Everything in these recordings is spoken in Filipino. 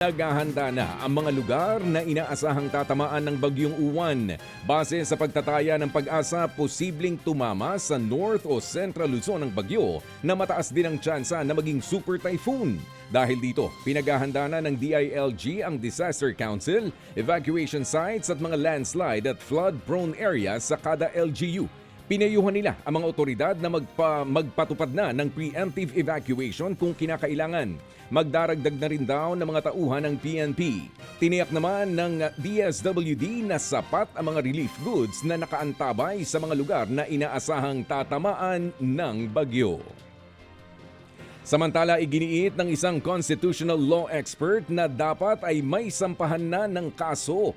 Naghahanda na ang mga lugar na inaasahang tatamaan ng bagyong Uwan. Base sa pagtataya ng Pag-asa, posibleng tumama sa North o Central Luzon ang bagyo na mataas din ang tsansa na maging super typhoon. Dahil dito, pinaghahanda na ng DILG ang Disaster Council, evacuation sites at mga landslide at flood-prone areas sa kada LGU. Pinayuhan nila ang mga otoridad na magpatupad na ng preemptive evacuation kung kinakailangan. Magdaragdag na rin daw ng mga tauhan ng PNP. Tiniyak naman ng DSWD na sapat ang mga relief goods na nakaantabay sa mga lugar na inaasahang tatamaan ng bagyo. Samantala, iginiit ng isang constitutional law expert na dapat ay may sampahan na ng kaso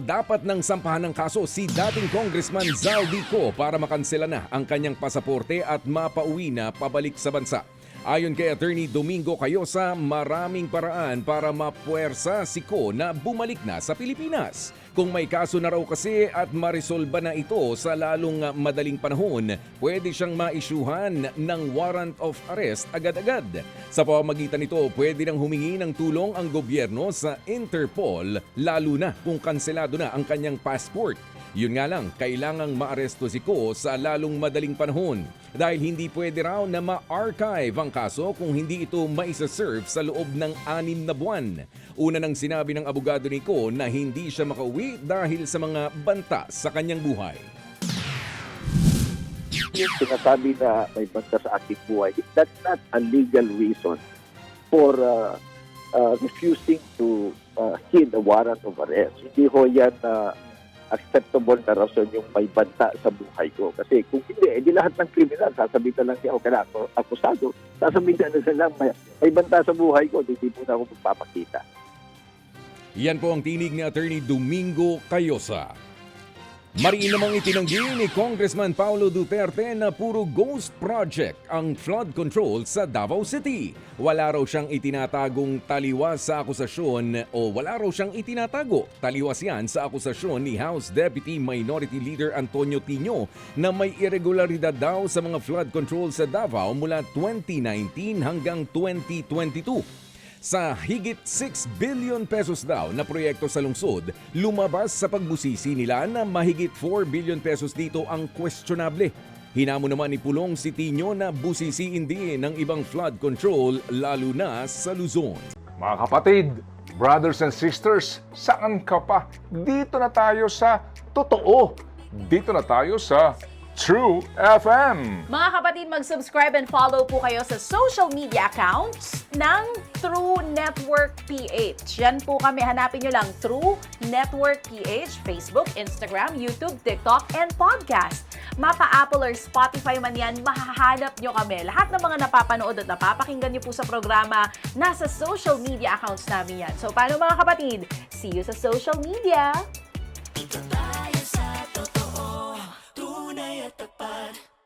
dapat nang sampahan ng kaso si dating Congressman Zaldico para makansela na ang kanyang pasaporte at mapauwi na pabalik sa bansa. Ayon kay Attorney Domingo Cayosa, maraming paraan para mapuwersa si Co na bumalik na sa Pilipinas. Kung may kaso na raw kasi at maresolba na ito sa lalong madaling panahon, pwede siyang maisyuhan ng warrant of arrest agad-agad. Sa pamamagitan nito, pwede nang humingi ng tulong ang gobyerno sa Interpol, lalo na kung kanselado na ang kanyang passport. Yun nga lang, kailangang maaresto si Co sa lalong madaling panahon dahil hindi pwede raw na ma-archive ang kaso kung hindi ito maisa-serve sa loob ng 6 na buwan. Una nang sinabi ng abogado ni Co na hindi siya makauwi dahil sa mga banta sa kanyang buhay. Yung sinasabi na may banta sa aking buhay, that's not a legal reason for refusing to heed a warrant of arrest. Hindi ho yan acceptable na rason yung may banta sa buhay ko. Kasi kung hindi lahat ng kriminal, sasabihin na lang siya, okay na ako, akusado. Sasabihin na lang, may banta sa buhay ko, hindi po na ako magpapakita. Yan po ang tinig ni Attorney Domingo Cayosa. Mariin namang itinanggi ni Congressman Paulo Duterte na puro ghost project ang flood control sa Davao City. Wala raw siyang itinatagong taliwas sa akusasyon wala raw siyang itinatago. Taliwas yan sa akusasyon ni House Deputy Minority Leader Antonio Tino na may irregularidad daw sa mga flood control sa Davao mula 2019 hanggang 2022. Sa higit 6 billion pesos daw na proyekto sa lungsod, lumabas sa pagbusisi nila na mahigit 4 billion pesos dito ang questionable. Hinamo naman ni Pulong si Tino na busisiin din ng ibang flood control lalo na sa Luzon. Mga kapatid, brothers and sisters, saan ka pa? Dito na tayo sa totoo. Dito na tayo sa True FM. Mga kapatid, mag-subscribe and follow po kayo sa social media accounts ng True Network PH. Yan po kami, hanapin nyo lang True Network PH, Facebook, Instagram, YouTube, TikTok, and podcast. Mapa Apple or Spotify man yan, mahahanap nyo kami. Lahat ng mga napapanood at napapakinggan nyo po sa programa, nasa social media accounts namin yan. So, paano mga kapatid? See you sa social media! Ito tayo sa totoo, tunay at